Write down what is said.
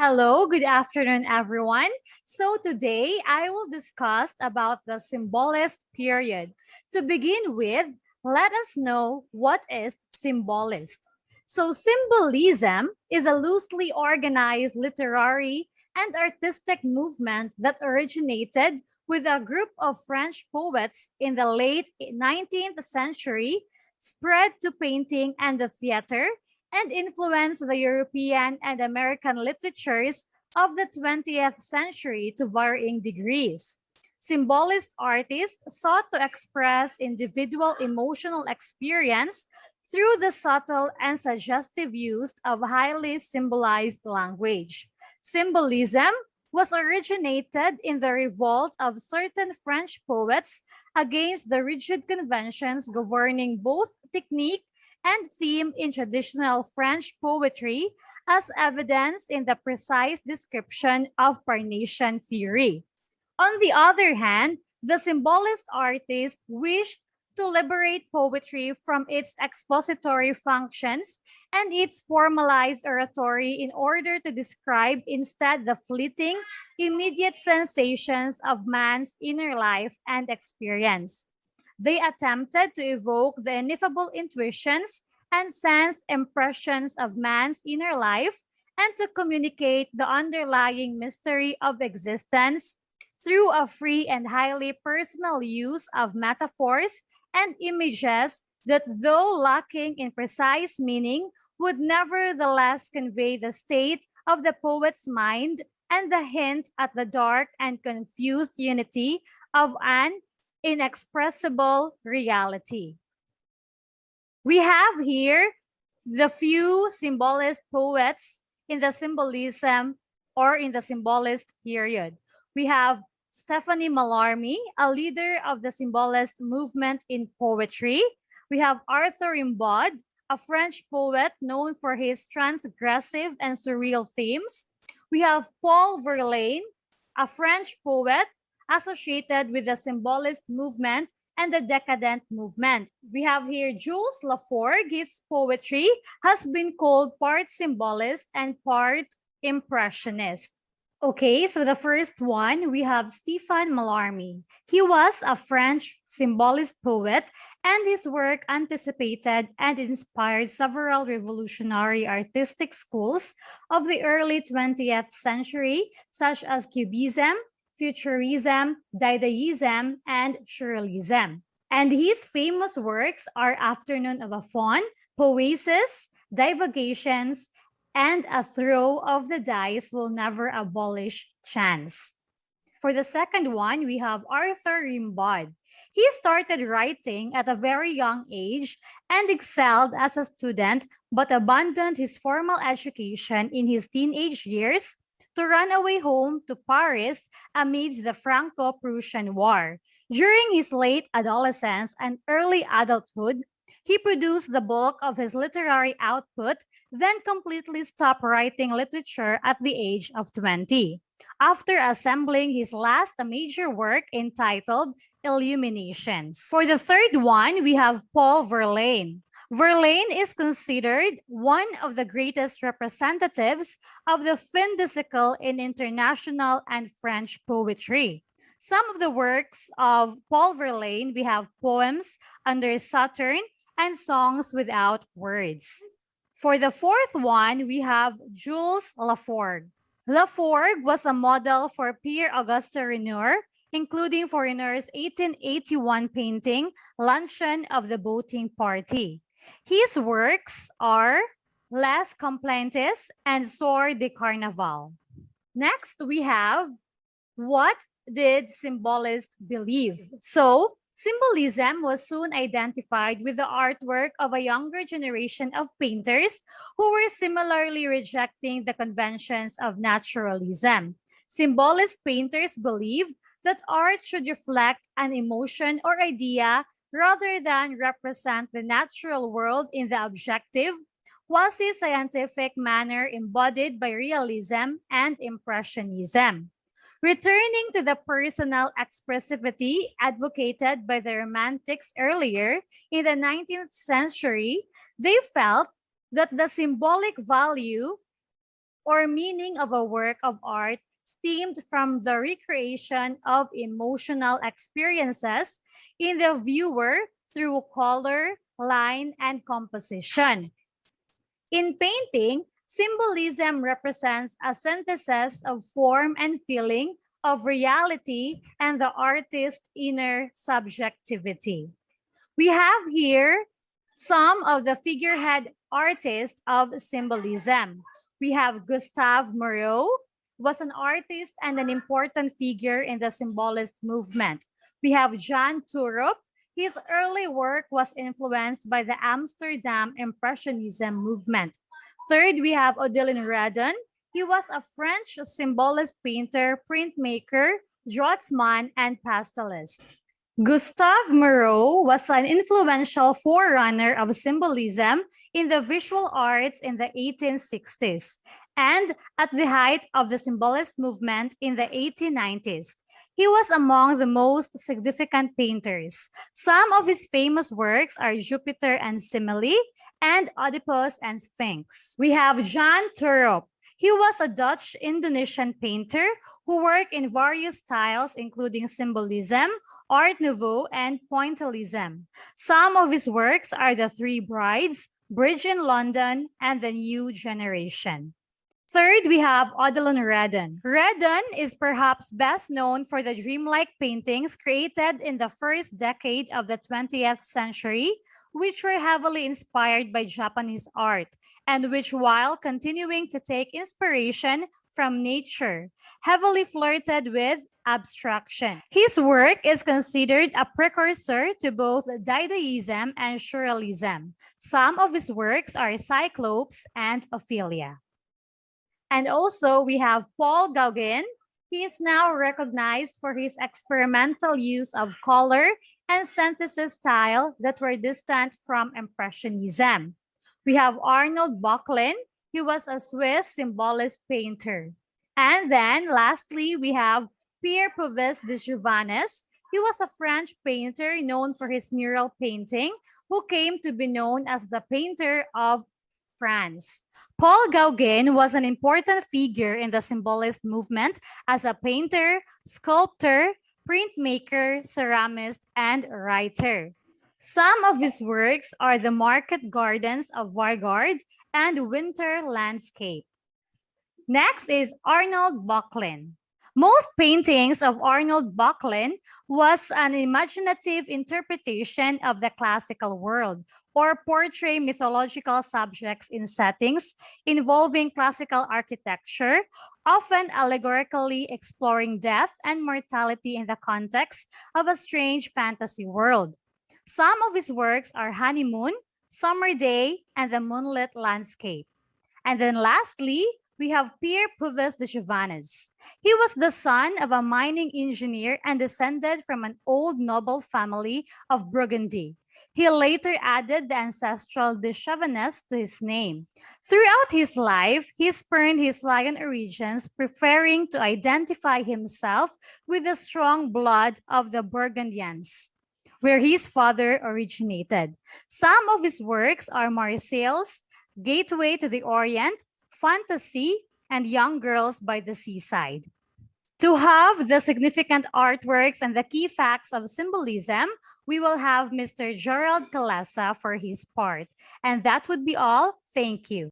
Hello, good afternoon, everyone. So today I will discuss about the Symbolist period. To begin with, let us know what is Symbolist. So Symbolism is a loosely organized literary and artistic movement that originated with a group of French poets in the late 19th century, spread to painting and the theater, and influenced the European and American literatures of the 20th century to varying degrees. Symbolist artists sought to express individual emotional experience through the subtle and suggestive use of highly symbolized language. Symbolism was originated in the revolt of certain French poets against the rigid conventions governing both technique and theme in traditional French poetry, as evidenced in the precise description of Parnassian theory. On the other hand, the symbolist artist wished to liberate poetry from its expository functions and its formalized oratory in order to describe instead the fleeting, immediate sensations of man's inner life and experience. They attempted to evoke the ineffable intuitions and sense impressions of man's inner life and to communicate the underlying mystery of existence through a free and highly personal use of metaphors and images that, though lacking in precise meaning, would nevertheless convey the state of the poet's mind and the hint at the dark and confused unity of an inexpressible reality. We have here the few symbolist poets in the symbolism or in the symbolist period. We have Stephanie Mallarmé, a leader of the symbolist movement in poetry. We have Arthur Rimbaud, a French poet known for his transgressive and surreal themes. We have Paul Verlaine, a French poet associated with the symbolist movement and the decadent movement. We have here Jules Laforgue. His poetry has been called part symbolist and part impressionist. Okay, so the first one, we have Stéphane Mallarmé. He was a French symbolist poet, and his work anticipated and inspired several revolutionary artistic schools of the early 20th century, such as Cubism, Futurism, Dadaism, and Surrealism. And his famous works are Afternoon of a Faun, Poesis, Divagations, and A Throw of the Dice Will Never Abolish Chance. For the second one, we have Arthur Rimbaud. He started writing at a very young age and excelled as a student, but abandoned his formal education in his teenage years to run away home to Paris amidst the Franco-Prussian War. During his late adolescence and early adulthood, he produced the bulk of his literary output, then completely stopped writing literature at the age of 20, after assembling his last major work entitled Illuminations. For the third one, we have Paul Verlaine. Verlaine is considered one of the greatest representatives of the fin de siècle in international and French poetry. Some of the works of Paul Verlaine, we have Poems Under Saturn and Songs Without Words. For the fourth one, we have Jules Laforgue. Laforgue was a model for Pierre-Auguste Renoir, including for Renoir's 1881 painting, Luncheon of the Boating Party. His works are Les Complaintes and Soir de Carnaval. Next, we have What Did Symbolists Believe? So, symbolism was soon identified with the artwork of a younger generation of painters who were similarly rejecting the conventions of naturalism. Symbolist painters believed that art should reflect an emotion or idea rather than represent the natural world in the objective, quasi-scientific manner embodied by realism and impressionism. Returning to the personal expressivity advocated by the Romantics earlier in the 19th century, they felt that the symbolic value or meaning of a work of art stemmed from the recreation of emotional experiences in the viewer through color, line, and composition. In painting, symbolism represents a synthesis of form and feeling, of reality, and the artist's inner subjectivity. We have here some of the figurehead artists of symbolism. We have Gustave Moreau, was an artist and an important figure in the symbolist movement. We have Jan Turup. His early work was influenced by the Amsterdam Impressionism movement. Third, we have Odilon Redon. He was a French symbolist painter, printmaker, draughtsman, and pastelist. Gustave Moreau was an influential forerunner of symbolism in the visual arts in the 1860s and at the height of the symbolist movement in the 1890s. He was among the most significant painters. Some of his famous works are Jupiter and Simile and Oedipus and Sphinx. We have Jan Turup. He was a Dutch-Indonesian painter who worked in various styles including symbolism, Art Nouveau, and Pointillism. Some of his works are The Three Brides, Bridge in London, and The New Generation. Third, we have Odilon Redon. Redon is perhaps best known for the dreamlike paintings created in the first decade of the 20th century, which were heavily inspired by Japanese art, and which, while continuing to take inspiration from nature, heavily flirted with abstraction. His work is considered a precursor to both Dadaism and Surrealism. Some of his works are Cyclopes and Ophelia. And also, we have Paul Gauguin. He is now recognized for his experimental use of color and synthesis style that were distant from Impressionism. We have Arnold Böcklin. He was a Swiss symbolist painter. And then, lastly, we have Pierre Puvis de Giovannes. He was a French painter known for his mural painting, who came to be known as the painter of France. Paul Gauguin was an important figure in the symbolist movement as a painter, sculptor, printmaker, ceramist, and writer. Some of his works are the Market Gardens of Vargard and Winter Landscape. Next is Arnold Böcklin. Most paintings of Arnold Böcklin was an imaginative interpretation of the classical world, or portray mythological subjects in settings involving classical architecture, often allegorically exploring death and mortality in the context of a strange fantasy world. Some of his works are Honeymoon, Summer Day, and the Moonlit Landscape. And then lastly, we have Pierre Puvis de Giovannes. He was the son of a mining engineer and descended from an old noble family of Burgundy. He later added the ancestral de Chavannes to his name. Throughout his life, he spurned his lion origins, preferring to identify himself with the strong blood of the Burgundians, where his father originated. Some of his works are Marseilles, Gateway to the Orient, Fantasy, and Young Girls by the Seaside. To have the significant artworks and the key facts of symbolism, we will have Mr. Gerald Calesa for his part. And that would be all. Thank you.